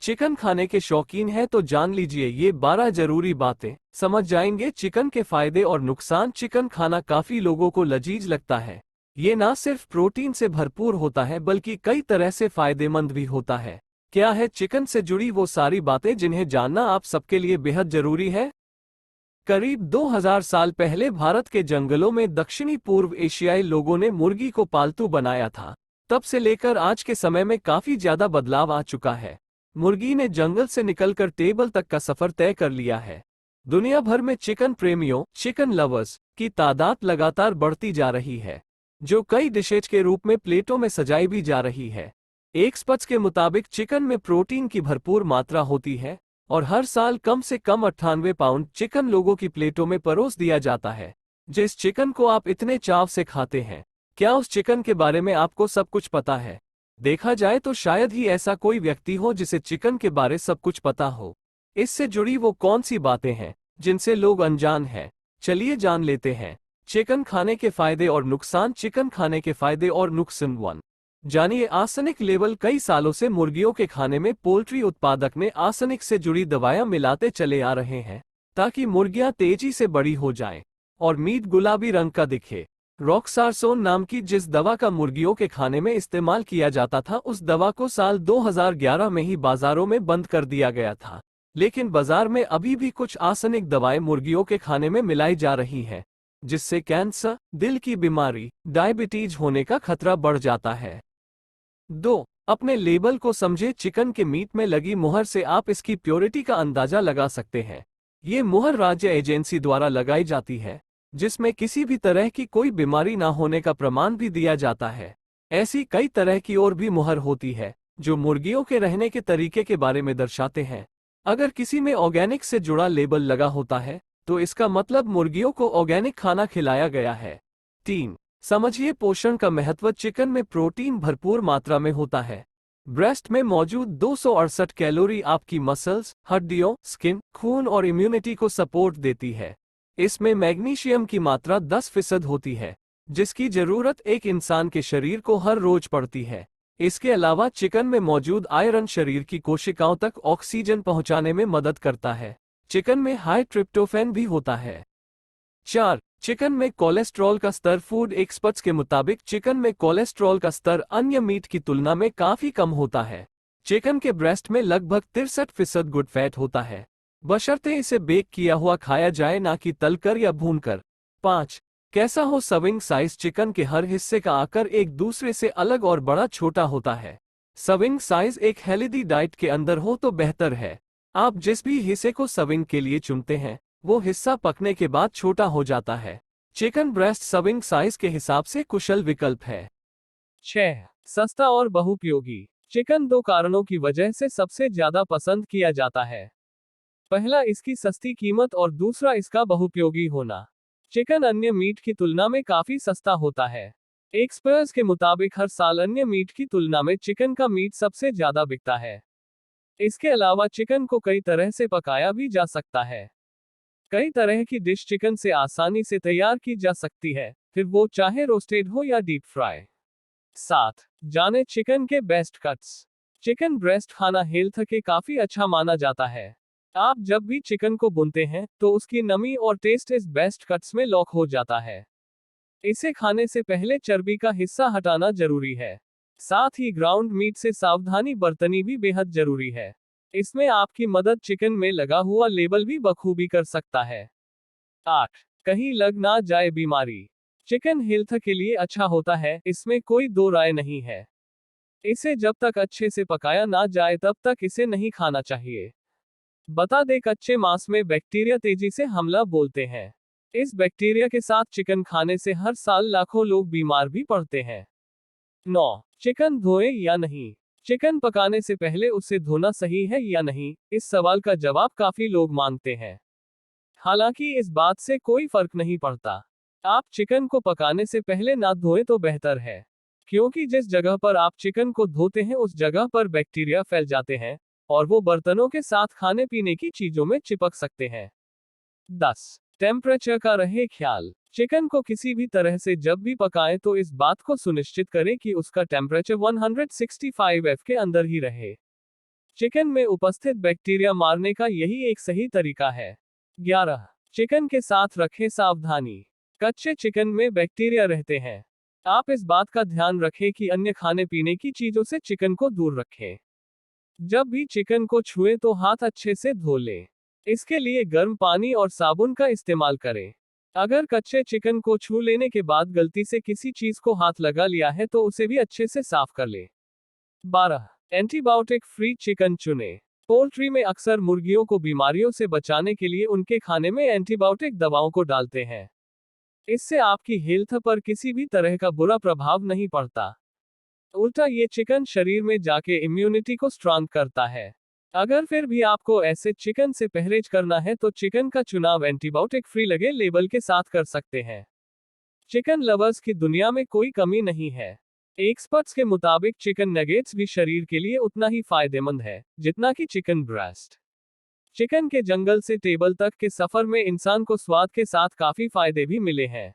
Chicken खाने के शौकीन हैं तो जान लीजिए ये 12 जरूरी बातें, समझ जाएंगे चिकन के फायदे और नुकसान। चिकन खाना काफी लोगों को लजीज लगता है। ये ना सिर्फ प्रोटीन से भरपूर होता है बल्कि कई तरह से फायदेमंद भी होता है। क्या है चिकन से जुड़ी वो सारी बातें जिन्हें जानना आप सबके लिए बेहद जरूरी है? करीब 2000 साल पहले भारत के जंगलों में दक्षिणी पूर्व एशियाई लोगों ने मुर्गी को पालतू बनाया था। तब से लेकर आज के समय में काफी ज्यादा बदलाव आ चुका है। मुर्गी ने जंगल से निकलकर टेबल तक का सफर तय कर लिया है। दुनिया भर में चिकन प्रेमियों चिकन लवर्स की तादाद लगातार बढ़ती जा रही है, जो कई डिशेज के रूप में प्लेटों में सजाई भी जा रही है। एक्सपर्ट्स के मुताबिक चिकन में प्रोटीन की भरपूर मात्रा होती है और हर साल कम से कम 98 पाउंड चिकन लोगों की प्लेटों में परोस दिया जाता है। जिस चिकन को आप इतने चाव से खाते हैं, क्या उस चिकन के बारे में आपको सब कुछ पता है? देखा जाए तो शायद ही ऐसा कोई व्यक्ति हो जिसे चिकन के बारे सब कुछ पता हो। इससे जुड़ी वो कौन सी बातें हैं जिनसे लोग अनजान हैं? चलिए जान लेते हैं। चिकन खाने के फायदे और नुकसान। चिकन खाने के फायदे और नुकसान। 1, जानिए आर्सेनिक लेवल। कई सालों से मुर्गियों के खाने में पोल्ट्री उत्पादक ने आर्सेनिक से जुड़ी दवाएं मिलाते चले आ रहे हैं ताकि मुर्गियां तेजी से बड़ी हो जाएं और मीट गुलाबी रंग का दिखे। रॉक्सारसोन नाम की जिस दवा का मुर्गियों के खाने में इस्तेमाल किया जाता था, उस दवा को साल 2011 में ही बाजारों में बंद कर दिया गया था। लेकिन बाजार में अभी भी कुछ आर्सेनिक दवाएं मुर्गियों के खाने में मिलाई जा रही हैं, जिससे कैंसर, दिल की बीमारी, डायबिटीज होने का खतरा बढ़ जाता है। 2, अपने लेबल को समझे। चिकन के मीट में लगी मुहर से आप इसकी प्योरिटी का अंदाजा लगा सकते हैं। ये मुहर राज्य एजेंसी द्वारा लगाई जाती है, जिसमें किसी भी तरह की कोई बीमारी ना होने का प्रमाण भी दिया जाता है। ऐसी कई तरह की और भी मुहर होती है जो मुर्गियों के रहने के तरीके के बारे में दर्शाते हैं। अगर किसी में ऑर्गेनिक से जुड़ा लेबल लगा होता है तो इसका मतलब मुर्गियों को ऑर्गेनिक खाना खिलाया गया है। 3, समझिए पोषण का महत्व। चिकन में प्रोटीन भरपूर मात्रा में होता है। ब्रेस्ट में मौजूद 268 कैलोरी आपकी मसल्स, हड्डियों, स्किन, खून और इम्यूनिटी को सपोर्ट देती है। इसमें मैग्नीशियम की मात्रा 10% होती है, जिसकी जरूरत एक इंसान के शरीर को हर रोज पड़ती है। इसके अलावा चिकन में मौजूद आयरन शरीर की कोशिकाओं तक ऑक्सीजन पहुंचाने में मदद करता है। चिकन में हाई ट्रिप्टोफैन भी होता है। 4, चिकन में कोलेस्ट्रॉल का स्तर। फूड एक्सपर्ट्स के मुताबिक चिकन में कोलेस्ट्रॉल का स्तर अन्य मीट की तुलना में काफी कम होता है। चिकन के ब्रेस्ट में लगभग 63% गुड फैट होता है, बशर्ते इसे बेक किया हुआ खाया जाए, ना कि तलकर या भूनकर। 5, कैसा हो सर्विंग साइज। चिकन के हर हिस्से का आकार एक दूसरे से अलग और बड़ा छोटा होता है। सर्विंग साइज एक हेल्दी डाइट के अंदर हो तो बेहतर है। आप जिस भी हिस्से को सर्विंग के लिए चुनते हैं, वो हिस्सा पकने के बाद छोटा हो जाता है। चिकन ब्रेस्ट सर्विंग साइज के हिसाब से कुशल विकल्प है। 6, सस्ता और बहुपयोगी। चिकन 2 कारणों की वजह से सबसे ज्यादा पसंद किया जाता है। पहला इसकी सस्ती कीमत और दूसरा इसका बहुपयोगी होना। चिकन अन्य मीट की तुलना में काफी सस्ता होता है। एक्सपर्ट्स के मुताबिक हर साल अन्य मीट की तुलना में चिकन का मीट सबसे ज्यादा बिकता है। इसके अलावा चिकन को कई तरह से पकाया भी जा सकता है। कई तरह की डिश चिकन से आसानी से तैयार की जा सकती है, फिर वो चाहे रोस्टेड हो या डीप फ्राई। 7, जाने चिकन के बेस्ट कट्स। चिकन ब्रेस्ट खाना हेल्थ के काफी अच्छा माना जाता है। आप जब भी चिकन को भूनते हैं तो उसकी नमी और टेस्ट इस बेस्ट कट्स में लॉक हो जाता है। इसे खाने से पहले चर्बी का हिस्सा हटाना जरूरी है। साथ ही ग्राउंड मीट से सावधानी बरतनी भी बेहद जरूरी है। इसमें आपकी मदद चिकन में लगा हुआ लेबल भी बखूबी कर सकता है। 8, कहीं लग ना जाए बीमारी। चिकन हेल्थ के लिए अच्छा होता है, इसमें कोई दो राय नहीं है। इसे जब तक अच्छे से पकाया ना जाए तब तक इसे नहीं खाना चाहिए। बता दें, कच्चे मांस में बैक्टीरिया तेजी से हमला बोलते हैं। इस बैक्टीरिया के साथ चिकन खाने से हर साल लाखों लोग बीमार भी पड़ते हैं। 9, चिकन धोए या नहीं। चिकन पकाने से पहले उसे धोना सही है या नहीं, इस सवाल का जवाब काफी लोग मांगते हैं। हालांकि इस बात से कोई फर्क नहीं पड़ता। आप चिकन को पकाने से पहले ना धोएं तो बेहतर है, क्योंकि जिस जगह पर आप चिकन को धोते हैं उस जगह पर बैक्टीरिया फैल जाते हैं और वो बर्तनों के साथ खाने पीने की चीजों में चिपक सकते हैं। 10, टेम्परेचर का रहे ख्याल। चिकन को किसी भी तरह से जब भी पकाएं तो इस बात को सुनिश्चित करें कि उसका टेम्परेचर 165 F के अंदर ही रहे। चिकन में उपस्थित बैक्टीरिया मारने का यही एक सही तरीका है। 11. चिकन के साथ रखें सावधानी। कच्चे चिकन में बैक्टीरिया रहते हैं। आप इस बात का ध्यान रखें कि अन्य खाने पीने की चीजों से चिकन को दूर रखें। जब भी चिकन को छुएं तो हाथ अच्छे से धो लें। इसके लिए गर्म पानी और साबुन का इस्तेमाल करें। अगर कच्चे चिकन को छू लेने के बाद गलती से किसी चीज को हाथ लगा लिया है तो उसे भी अच्छे से साफ कर लें। 12. एंटीबायोटिक फ्री चिकन चुनें। पोल्ट्री में अक्सर मुर्गियों को बीमारियों से बचाने के लिए उनके खाने में एंटीबायोटिक दवाओं को डालते हैं। इससे आपकी हेल्थ पर किसी भी तरह का बुरा प्रभाव नहीं पड़ता। उल्टा ये चिकन शरीर में जाके इम्यूनिटी को स्ट्रांग करता है। अगर फिर भी आपको ऐसे चिकन से परहेज करना है तो चिकन का चुनाव एंटीबायोटिक फ्री लगे लेबल के साथ कर सकते हैं। चिकन लवर्स की दुनिया में कोई कमी नहीं है। एक्सपर्ट्स के मुताबिक चिकन नगेट्स भी शरीर के लिए उतना ही फायदेमंद है जितना कि चिकन ब्रेस्ट। चिकन के जंगल से टेबल तक के सफर में इंसान को स्वाद के साथ काफी फायदे भी मिले हैं।